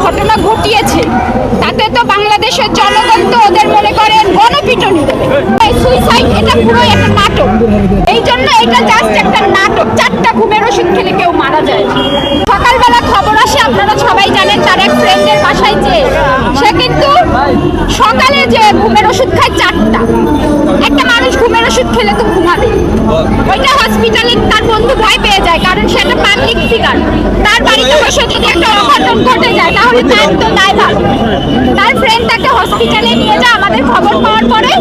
ঘটনা ঘটিয়েছে তাতে তো বাংলাদেশের জনগণ তো ওদের মনে করেন গণপিটুনি দেবে। সুইসাইড এটা পুরোই একটা নাটক, এই জন্য এটা জাস্ট একটা নাটক। 4টা ঘুমের ওষুধ খেলে কেউ মারা যায়। সকালবেলা খবর আসে, আপনারা সবাই জানেন, তার এক ফ্রেন্ডের বাসায় যে সে কিন্তু সকালে যে ঘুমের ওষুধ খায় 4টা। একটা মানুষ ঘুমের ওষুধ খেলে তো ঘুমাবে, ওইটা হসপিটালে তার বন্ধু ভয় পেয়ে যায়, কারণ সে একটা পাবলিক ফিগার। তার বাড়িতে বসে যদি একটা অঘটন ঘটে যায় তাহলে তার তো দায়ভার। তার ফ্রেন্ড তাকে হসপিটালে নিয়ে যায়। আমাদের খবর পাওয়ার পরে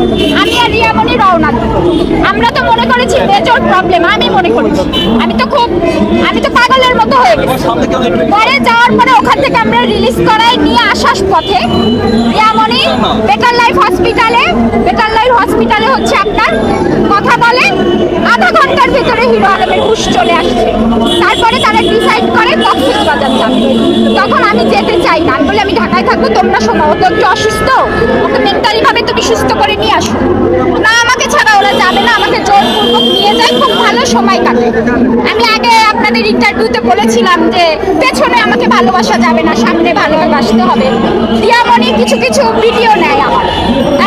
আমি আর রিয়ামণি রওনা দিই। আমরা তো মনে করেছি মেজর প্রবলেম, আমি মনে করেছি আমি তো পাগলের মতো হয়ে গেছি। পরে যাওয়ার পরে ওখান থেকে আমরা রিলিজ করাই নিয়ে আসার পথে রিয়ামণি বেটার লাইফ হসপিটালে হচ্ছে আপনার কথা বলে। আধা ঘন্টার ভেতরে হিরো আলমের হুঁশ চলে আসছে। তারপরে তারা ডিসাইড করে কক্সবাজার যাবে। তখন আমি যেতে চাই না, আমি বলি আমি ঢাকায় থাকবো, তোমরা শোনো, ও তো একটু অসুস্থ, ওকে মেন্টালি ভাবে তুমি সুস্থ করে নিয়ে আসো। না, আমাকে ছাড়া ওরা যাবে না, আমাকে জোরপূর্বক নিয়ে যায়, খুব ভালো সময় কাটে। আমি আগে আপনাদের ইন্টারভিউতে বলেছিলাম যে পেছনে আমাকে ভালোবাসা যাবে না, সামনে ভালোবাসতে হবে। রিয়ামণি কিছু কিছু ভিডিও নেয় আমার,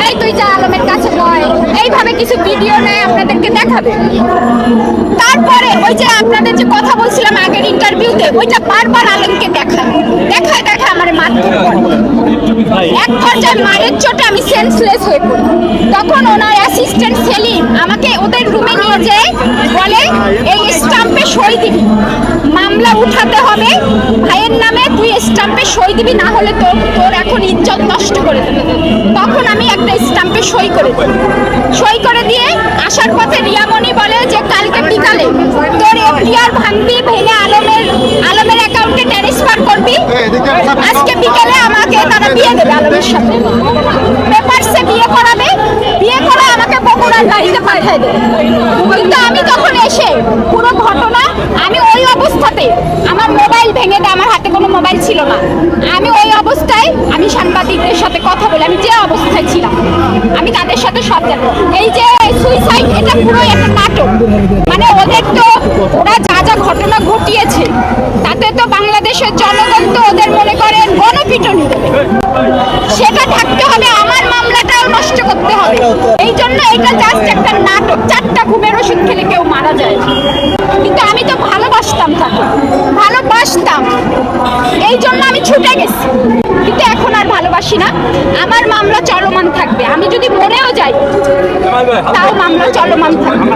এই তুই যা আলমের কাছে নয়, এইভাবে কিছু ভিডিও নেয়, আপনাদেরকে দেখাবে। তারপরে ওই যে আপনাদের যে কথা বলছিলাম আগের ইন্টারভিউতে, ওইটা বারবার আলমকে দেখায় আমার মারতে পড়ে। এক পর্যায়ে মারের চোটে আমি সেন্সলেস হয়ে পড়ি। তখন ওনার অ্যাসিস্ট্যান্ট সেলিম আমাকে ওদের রুমে নিয়ে যেয়ে বলে এই স্টাম্পে সই দিবি, মামলা উঠাতে হবে ভাইয়ের নামে, তুই স্টাম্পে সই দিবি, না হলে তোর এখন ইজ্জত নষ্ট করে দেবে। তখন আমি একটা স্টাম্পে সই করে দিয়ে আসার পথে রিয়ামণি বলে যে কালকে বিকালে তোর এফডিআর ভাঙবি, ভেঙে আলমের অ্যাকাউন্টে ট্রান্সফার করবি, আজকে বিকেলে আমাকে তারা বিয়ে দেবে আলমের সাথে, পেপারসে বিয়ে করাবে, বিয়ে করে আমাকে বগুড়ার বাড়িতে পাঠিয়ে দেবে। কিন্তু আমি তখন এসে পুরো ঘটনা, আমি ওই অবস্থাতে আমার মোবাইল ভেঙে দেয়, আমার হাতে কোনো মোবাইল ছিল না। আমি ওই অবস্থায় আমি সাংবাদিকদের সাথে কথা বলি, আমি যে অবস্থায় ছিলাম আমি তাদের সাথে সব জানি। এই যে সুইসাইড এটা পুরোই একটা নাটক, মানে ওদের তো ওরা যা ঘটনা ঘটিয়েছে তাতে তো বাংলাদেশের জনগণ তো ওদের মনে করেন গণপিটুনি দেবে। সেটা থাকতে হবে, আমার মামলাটাও নষ্ট করতে হবে। এই জন্য এটা জাস্ট একটা নাটক। 4টা ঘুমের ওষুধ খেলে কেউ মারা যায়। কিন্তু আমি তো ভালোবাসতাম তাকে, এই জন্য আমি ছুটে গেছি। কিন্তু এখন আর ভালোবাসি না, আমার মামলা চলমান থাকবে। আমি যদি মরেও যাই তাও মামলা চলমান থাকবে।